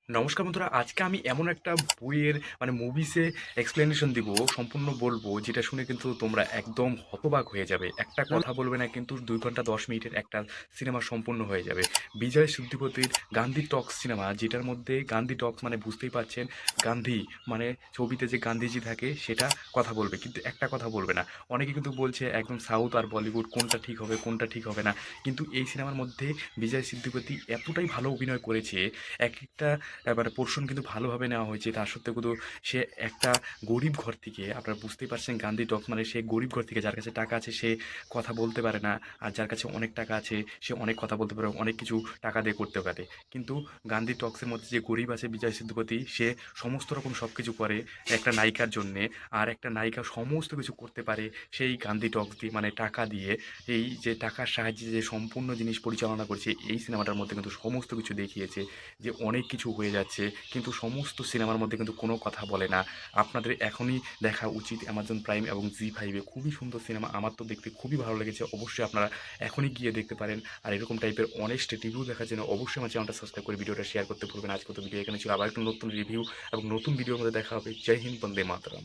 নমস্কার বন্ধুরা, আজকে আমি এমন একটা বইয়ের মুভিসে এক্সপ্লেনেশন দিব, সম্পূর্ণ বলবো, যেটা শুনে কিন্তু তোমরা একদম হতবাক হয়ে যাবে। একটা কথা বলবে না, কিন্তু 2 ঘন্টা 10 মিনিটের একটা সিনেমা সম্পূর্ণ হয়ে যাবে। বিজয় সেতুপতির গান্ধী টক্স সিনেমা, যেটার মধ্যে গান্ধী টক্স মানে বুঝতেই পারছেন, গান্ধী মানে ছবিতে যে গান্ধীজি থাকে সেটা কথা বলবে, কিন্তু একটা কথা বলবে না। অনেকে কিন্তু বলছে একদম সাউথ আর বলিউড কোনটা ঠিক হবে কোনটা ঠিক হবে না, কিন্তু এই সিনেমার মধ্যে বিজয় সেতুপতি এতটাই ভালো অভিনয় করেছে। এক একটা পোর্শন কিন্তু ভালোভাবে নেওয়া হয়েছে। তা সত্ত্বেও কিন্তু সে একটা গরিব ঘর থেকে, আপনারা বুঝতেই পারছেন গান্ধী টক্স মানে সে গরিব ঘর থেকে, যার কাছে টাকা আছে সে কথা বলতে পারে না, আর যার কাছে অনেক টাকা আছে সে অনেক কথা বলতে পারে, অনেক কিছু টাকা দিয়ে করতে পারে। কিন্তু গান্ধী টক্সের মধ্যে যে গরিব আছে বিজয় সেতুপতি, সে সমস্ত রকম সব কিছু করে একটা নায়িকার জন্যে, আর একটা নায়িকা সমস্ত কিছু করতে পারে সেই গান্ধী টক্স দিয়ে, মানে টাকা দিয়ে। এই যে টাকার সাহায্যে যে সম্পূর্ণ জিনিস পরিচালনা করছে, এই সিনেমাটার মধ্যে কিন্তু সমস্ত কিছু দেখিয়েছে যে অনেক কিছু হয়ে যাচ্ছে, কিন্তু সমস্ত সিনেমার মধ্যে কিন্তু কোনো কথা বলে না। আপনাদের এখনই দেখা উচিত অ্যামাজন প্রাইম এবং জি5-এ। খুবই সুন্দর সিনেমা, আমার তো দেখতে খুবই ভালো লেগেছে। অবশ্যই আপনারা এখনই গিয়ে দেখতে পারেন। আর এরকম টাইপের অনেস্ট রিভিউ দেখার জন্য অবশ্যই আমার চ্যানেলটা সাবস্ক্রাইব করে ভিডিওটা শেয়ার করতে ভুলবেন। আজকে তো ভিডিও এখানে ছিল, আবার একটা নতুন রিভিউ এবং নতুন ভিডিওর মধ্যে দেখা হবে। জয় হিন্দ, বন্দে মাতরম।